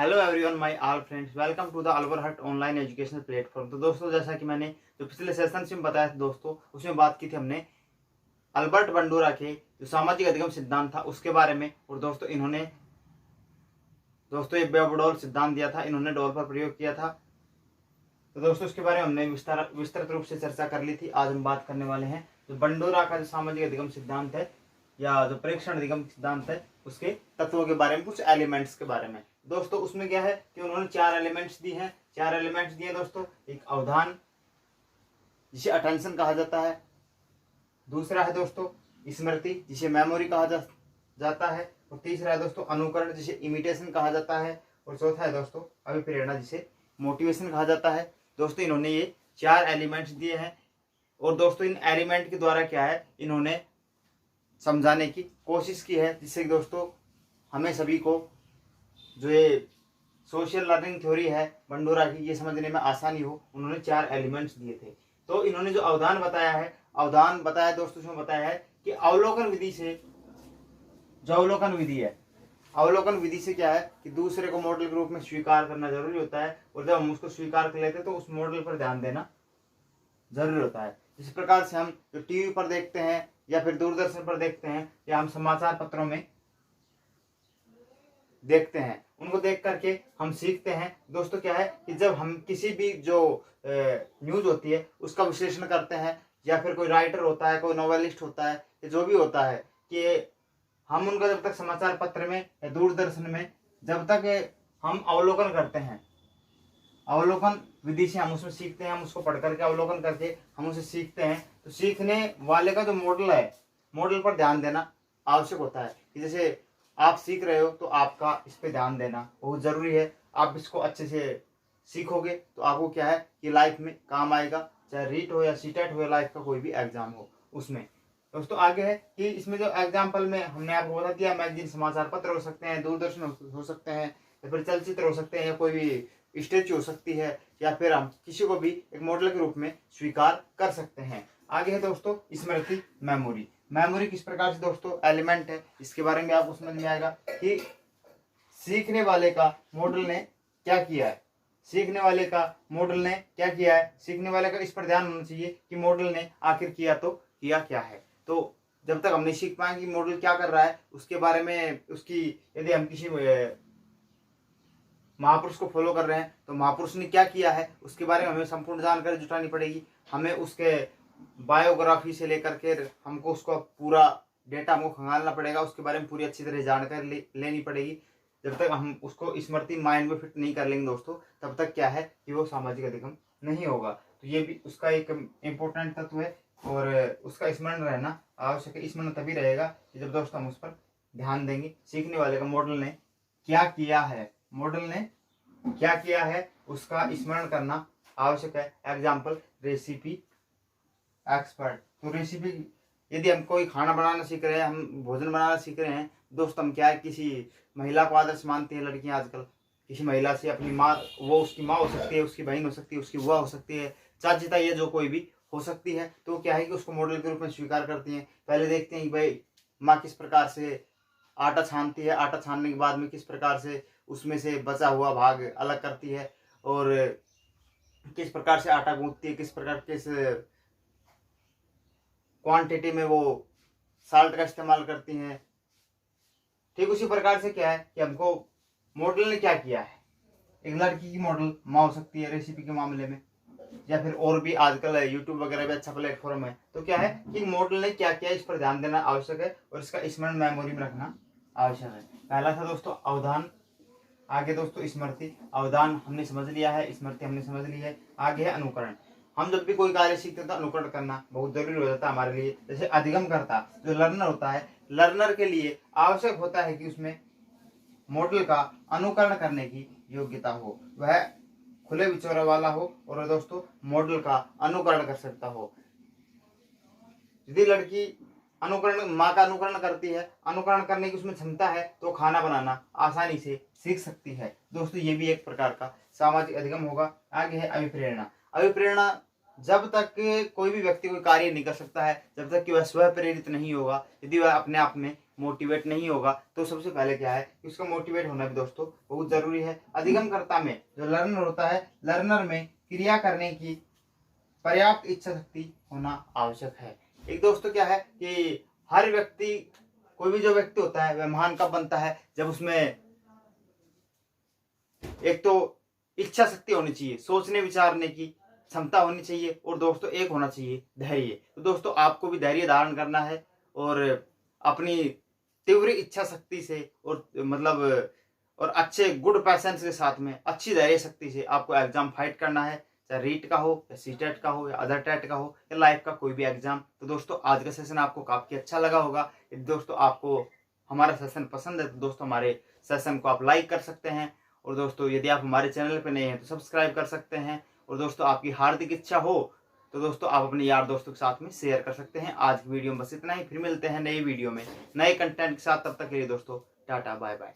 Hello everyone my all friends, welcome to the Albert online educational platform. तो दोस्तों, जैसा कि मैंने जो पिछले सेशन में बताया था दोस्तों, उसमें बात की थी हमने अल्बर्ट बंडूरा के जो सामाजिक अधिगम सिद्धांत था उसके बारे में। और दोस्तों इन्होंने ये बेबडोल सिद्धांत दिया था, इन्होंने डोल पर प्रयोग किया था। तो दोस्तों उसके बारे में हमने विस्तृत रूप से चर्चा कर ली थी। आज हम बात करने वाले हैं जो बंडूरा का जो सामाजिक अधिगम सिद्धांत है या जो प्रेक्षण अधिगम सिद्धांत है उसके तत्वों के बारे में, कुछ एलिमेंट्स के बारे में। दोस्तों उसमें क्या है कि उन्होंने 4 एलिमेंट्स दी हैं। 4 एलिमेंट्स दिए दोस्तों। एक अवधान जिसे अटेंशन कहा जाता है, दूसरा है दोस्तों स्मृति जिसे मेमोरी कहा जाता है, और तीसरा है दोस्तों अनुकरण जिसे इमिटेशन कहा जाता है, और चौथा है दोस्तों अभिप्रेरणा जिसे मोटिवेशन कहा जाता है। दोस्तों इन्होंने ये 4 एलिमेंट्स दिए हैं। और दोस्तों इन एलिमेंट के द्वारा क्या है, इन्होंने समझाने की कोशिश की है जिससे दोस्तों हमें सभी को जो ये सोशल लर्निंग थ्योरी है बंडूरा की, ये समझने में आसानी हो। उन्होंने 4 एलिमेंट्स दिए थे। तो इन्होंने जो अवधान बताया दोस्तों, उसमें बताया है कि अवलोकन विधि से, जो अवलोकन विधि है, अवलोकन विधि से क्या है कि दूसरे को मॉडल के रूप में स्वीकार करना जरूरी होता है। और जब हम उसको स्वीकार कर लेते हैं तो उस मॉडल पर ध्यान देना जरूरी होता है। जिस प्रकार से हम जो टीवी पर देखते हैं या फिर दूरदर्शन पर देखते हैं या हम समाचार पत्रों में देखते हैं, उनको देख करके हम सीखते हैं। दोस्तों क्या है कि जब हम किसी भी जो न्यूज होती है उसका विश्लेषण करते हैं, या फिर कोई राइटर होता है, कोई नॉवेलिस्ट होता है, या जो भी होता है, कि हम उनका जब तक समाचार पत्र में या दूरदर्शन में जब तक हम अवलोकन करते हैं, अवलोकन विधि से हम उसमें सीखते हैं, हम उसको पढ़ करके अवलोकन करके हम उसे सीखते हैं। तो सीखने वाले का जो मॉडल है, मॉडल पर ध्यान देना आवश्यक होता है। कि जैसे आप सीख रहे हो तो आपका इस पे ध्यान देना बहुत जरूरी है। आप इसको अच्छे से सीखोगे तो आपको क्या है कि लाइफ में काम आएगा, चाहे रीट हो या सीटेट हो या लाइफ का कोई भी एग्जाम हो उसमें। दोस्तों आगे है कि इसमें जो एग्जाम्पल में हमने आपको बता दिया, मैगजीन समाचार पत्र हो सकते हैं, दूरदर्शन हो सकते हैं, या फिर चलचित्र हो सकते हैं, या कोई भी स्टेच्यू हो सकती है, या फिर हम किसी को भी एक मॉडल के रूप में स्वीकार कर सकते हैं। आगे है दोस्तों स्मृति, मेमोरी। मेमोरी किस प्रकार से दोस्तों एलिमेंट है, इसके बारे में आपको समझ में आएगा कि सीखने वाले का मॉडल ने क्या किया है, सीखने वाले का मॉडल ने क्या किया है, सीखने वाले का इस पर ध्यान होना चाहिए कि मॉडल ने आखिर किया तो किया क्या है। तो जब तक हम नहीं सीख पाएंगे कि मॉडल क्या कर रहा है उसके बारे में, उसकी यदि हम किसी महापुरुष को फॉलो कर रहे हैं तो महापुरुष ने क्या किया है उसके बारे में हमें संपूर्ण जानकारी जुटानी पड़ेगी। हमें उसके बायोग्राफी से लेकर के हमको उसका पूरा डेटा हमको खंगालना पड़ेगा, उसके बारे में पूरी अच्छी तरह जानकारी लेनी पड़ेगी। जब तक हम उसको स्मृति माइंड में फिट नहीं कर लेंगे दोस्तों, तब तक क्या है कि वो सामाजिक अधिगम नहीं होगा। तो ये भी उसका एक इम्पोर्टेंट तत्व है, और उसका स्मरण रहना आवश्यक है। स्मरण तभी रहेगा कि जब दोस्तों हम उस पर ध्यान देंगे। सीखने वाले का मॉडल ने क्या किया है, मॉडल ने क्या किया है उसका स्मरण करना आवश्यक है। Example recipe expert. तो रेसिपी, यदि हम कोई खाना बनाना सीख रहे हैं, हम भोजन बनाना सीख रहे हैं दोस्तों, हम क्या है किसी महिला को आदर्श मानती है लड़कियां आजकल, किसी महिला से अपनी माँ, वो उसकी माँ हो सकती है, उसकी बहन हो सकती है, उसकी बुआ हो सकती है, चाची ताई, ये जो कोई भी हो सकती है। तो क्या है कि उसको मॉडल के रूप में स्वीकार करती हैं। पहले देखते हैं कि भाई माँ किस प्रकार से आटा छानती है, आटा छानने के बाद में किस प्रकार से उसमें से बचा हुआ भाग अलग करती है, और किस प्रकार से आटा गूंथती है, किस प्रकार किस क्वांटिटी में वो साल्ट का इस्तेमाल करती हैं। ठीक उसी प्रकार से क्या है कि हमको मॉडल ने क्या किया है, एक लड़की की मॉडल माँ हो सकती है रेसिपी के मामले में, या फिर और भी आजकल यूट्यूब वगैरह भी अच्छा प्लेटफॉर्म है। तो क्या है कि मॉडल ने क्या किया इस पर ध्यान देना आवश्यक है, और इसका स्मरण मेमोरी में रखना आवश्यक है। पहला था दोस्तों अवधान, आगे दोस्तों स्मृति। अवधान हमने समझ लिया है, स्मृति हमने समझ ली है, आगे है अनुकरण। हम जब भी कोई कार्य सीखते हैं तो अनुकरण करना बहुत जरूरी हो जाता है हमारे लिए। जैसे अधिगम करता जो लर्नर होता है, लर्नर के लिए आवश्यक होता है कि उसमें मॉडल का अनुकरण करने की योग्यता हो, वह खुले विचारों वाला हो, और दोस्तों मॉडल का अनुकरण कर सकता हो। यदि लड़की अनुकरण, माँ का अनुकरण करती है, अनुकरण करने की उसमें क्षमता है, तो खाना बनाना आसानी से सीख सकती है। दोस्तों ये भी एक प्रकार का सामाजिक अधिगम होगा। आगे है अभिप्रेरणा। अभिप्रेरणा, जब तक कोई भी व्यक्ति कोई कार्य नहीं कर सकता है जब तक कि वह स्व प्रेरित नहीं होगा, यदि वह अपने आप में मोटिवेट नहीं होगा तो सबसे पहले क्या है कि उसका मोटिवेट होना भी दोस्तों बहुत जरूरी है। अधिगमकर्ता में जो लर्नर होता है, लर्नर में क्रिया करने की पर्याप्त इच्छा शक्ति होना आवश्यक है। एक दोस्तों क्या है कि हर व्यक्ति, कोई भी जो व्यक्ति होता है वह महान कब बनता है, जब उसमें एक तो इच्छा शक्ति होनी चाहिए, सोचने विचारने की क्षमता होनी चाहिए, और दोस्तों एक होना चाहिए धैर्य। तो दोस्तों आपको भी धैर्य धारण करना है और अपनी तीव्र इच्छा शक्ति से और मतलब और अच्छे गुड पैशंस के साथ में अच्छी धैर्य शक्ति से आपको एग्जाम फाइट करना है, चाहे रीट का हो या सीटेट का हो या अदर टेट का हो या लाइफ का कोई भी एग्जाम। तो दोस्तों आज का सेशन आपको काफी अच्छा लगा होगा। यदि दोस्तों आपको हमारा सेशन पसंद है तो दोस्तों हमारे सेशन को आप लाइक कर सकते हैं, और दोस्तों यदि आप हमारे चैनल पर नए हैं तो सब्सक्राइब कर सकते हैं, और दोस्तों आपकी हार्दिक इच्छा हो तो दोस्तों आप अपने यार दोस्तों के साथ में शेयर कर सकते हैं। आज की वीडियो में बस इतना ही, फिर मिलते हैं नई वीडियो में नए कंटेंट के साथ। तब तक के लिए दोस्तों टाटा बाय बाय।